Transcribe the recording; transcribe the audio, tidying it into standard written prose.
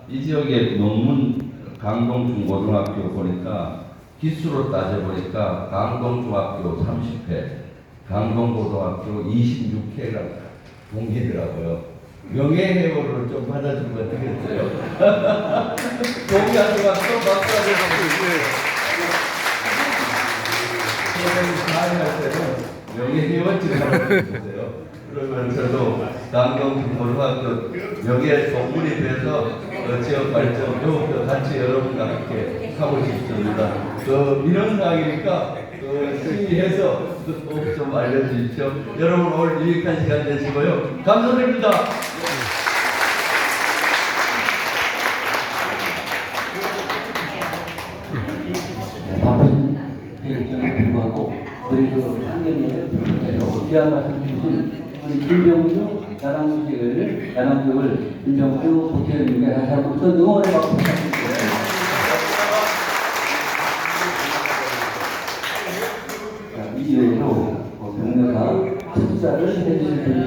이 지역의 논문 강동중고등학교 보니까 기수로 따져보니까 강동중학교 30회, 강동고등학교 26회가 동기더라고요. 명예회원으로 좀 받아주면 되겠어요? 동기한테 가서 박수하고 할 때는 명예회원직을 하고 있어요. 그러면 저도 강동고등학교 명예 동문이 돼서 지역 발전 더욱더 같이 여러분과 함께 하고 싶습니다. 이런 상황이니까 시위해서 꼭 좀 알려주십시오. 여러분 오늘 유익한 시간 되시고요. 감사드립니다. 바쁜 일정에 불구하고 우리 그 학년에 귀한 말씀 주신 우리 김병주 야당지역을 김병주 국회의원님께 다시 한번 큰 응원의 박수 부탁드립니다. 이외에도 변호사 특사를 해주실 분